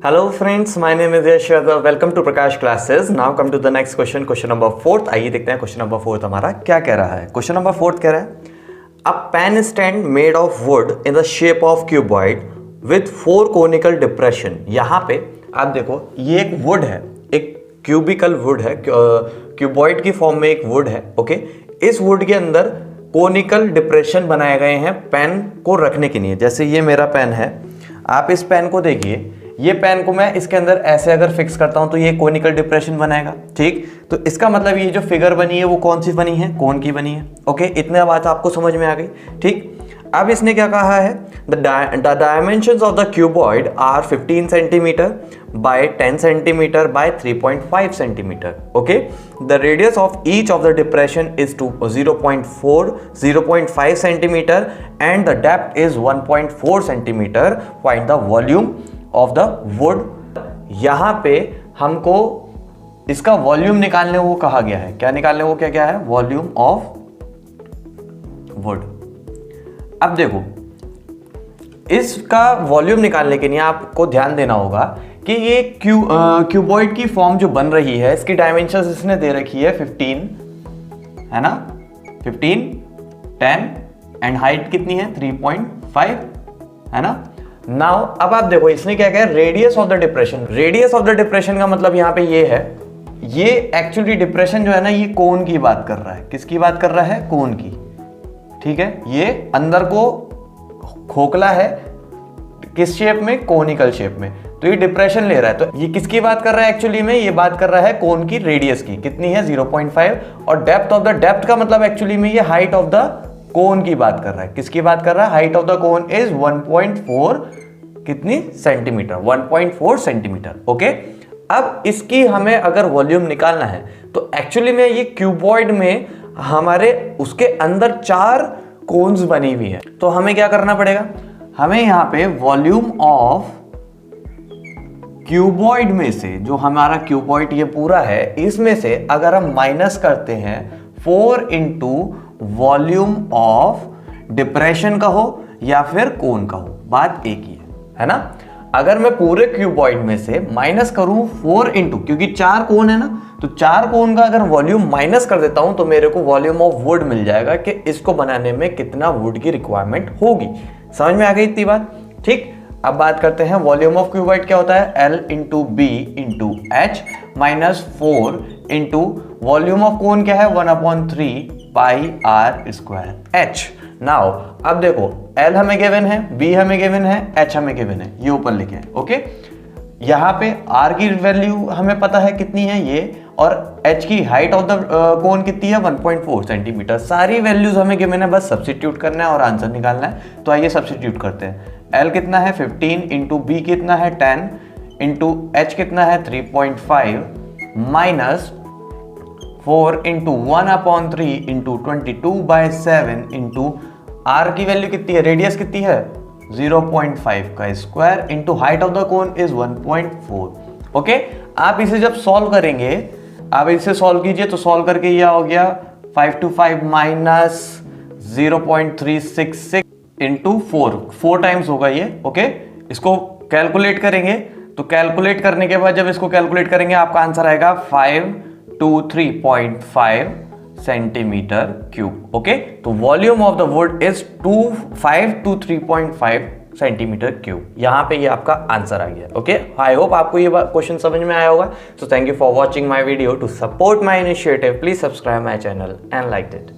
Hello friends, my name is Yash Yadav. Welcome to Prakash Classes. Now come to the next question, question number 4. आइए देखते हैं question number 4 हमारा क्या कह रहा है. क्वेश्चन नंबर 4 कह रहा है A pen stand made of wood in the shape of cuboid with 4 conical depression. यहाँ पे आप देखो ये एक वुड है, एक क्यूबिकल वुड है, क्यूबॉइड की फॉर्म में एक वुड है. ओके, इस वुड के अंदर कोनिकल डिप्रेशन बनाए गए हैं पेन को रखने के लिए. जैसे ये मेरा पेन है, आप इस पेन को देखिए, ये पेन को मैं इसके अंदर ऐसे अगर फिक्स करता हूं तो ये कोनिकल डिप्रेशन बनाएगा. ठीक, तो इसका मतलब ये जो फिगर बनी है वो कौन सी बनी है, कोन की बनी है. ओके, इतने बात आपको समझ में आ गई. ठीक, अब इसने क्या कहा है, the dimensions of the cuboid are 15 centimetre by 10 centimetre by 3.5 centimetre. Okay, the radius of each of the depression is 0.5 centimetre and the depth is 1.4 centimetre. Find the volume of the wood. यहां पे हमको इसका volume निकालने को कहा गया है. क्या निकालने को क्या है, वॉल्यूम ऑफ वुड. अब देखो, इसका वॉल्यूम निकालने के लिए आपको ध्यान देना होगा कि ये क्यूबॉइड की फॉर्म जो बन रही है, इसकी डायमेंशंस इसने दे रखी है 15, है ना, 15, 10 एंड हाइट कितनी है 3.5, है ना. नाउ अब आप देखो इसने क्या कहा, radius of the depression. Radius of the depression का मतलब यहां पे ये है, ये एक्चुअली डिप्रेशन जो है ना, ये कोन की बात कर रहा है. किसकी बात कर रहा है, कोन की. ठीक है, ये अंदर को खोखला है, किस शेप में, कोनिकल शेप में. तो ये डिप्रेशन ले रहा है. तो ये किसकी बात कर रहा है, एक्चुअली में ये बात कर रहा है कोन की रेडियस की. कितनी है 0.5. और डेप्थ ऑफ द, डेप्थ का मतलब एक्चुअली में ये हाइट ऑफ द कोन की बात कर रहा है. किसकी बात कर रहा है, height of the cone is 1.4 कितनी सेंटीमीटर, 1.4 सेंटीमीटर. ओके, अब इसकी हमें अगर वॉल्यूम निकालना है तो एक्चुअली में ये क्यूबॉइड में हमारे उसके अंदर 4 कोन्स बनी हुई है. तो हमें क्या करना पड़ेगा, हमें यहां पे वॉल्यूम ऑफ क्यूबॉइड में से, जो हमारा क्यूबॉइड ये पूरा है, इसमें से अगर हम माइनस करते हैं 4 इंटू वॉल्यूम ऑफ डिप्रेशन का हो या फिर कोन का हो, बात एक ही है ना. अगर मैं पूरे क्यूबॉइड में से माइनस करूं 4 इंटू, क्योंकि 4 कोन है ना, तो 4 कोन का अगर वॉल्यूम माइनस कर देता हूं तो मेरे को वॉल्यूम ऑफ वुड मिल जाएगा कि इसको बनाने में कितना वुड की रिक्वायरमेंट होगी. समझ में आ गई इतनी बात. ठीक, अब बात करते हैं वॉल्यूम ऑफ क्यूबॉइड क्या होता है, L into B into H minus 4 into volume of cone क्या है 1/3 pi R square H. Now अब देखो, L हमें गिवन है, B हमें गिवन है, H हमें गिवन है, ये ऊपर लिखे हैं. ओके, यहाँ पे R की वैल्यू हमें पता है कितनी है ये, और H की हाइट ऑफ द कोन कितनी है 1.4 सेंटीमीटर. सारी वैल्यूज हमें गिवन है, बस सब्स्टिट्यूट करना है और आंसर निकालना है. तो आइए सब्स्टिट्यूट करते हैं. L कितना है 15 इंटू बी कितना है 10 इंटू H कितना है 3.5 minus 4 into 1/3 into 22/7 into R की वैल्यू कितनी है, रेडियस कितनी है 0.5 का square into height of the cone is 1.4. Okay, आप इसे जब सॉल्व करेंगे, आप इसे सॉल्व कीजिए तो सॉल्व करके यह हो गया 5 to 5 माइनस 0.366 इंटू 4 टाइम्स होगा ये. ओके, इसको कैलकुलेट करेंगे तो कैलकुलेट करने के बाद जब इसको कैलकुलेट करेंगे आपका आंसर आएगा 523.5 सेंटीमीटर क्यूब. ओके, तो volume of the would is 523.5 centimetre cube. यहां पे ये आपका आंसर आ गया. ओके, आई होप आपको ये क्वेश्चन समझ में आया होगा. So thank you for watching my video. To support my initiative please subscribe my channel and like it.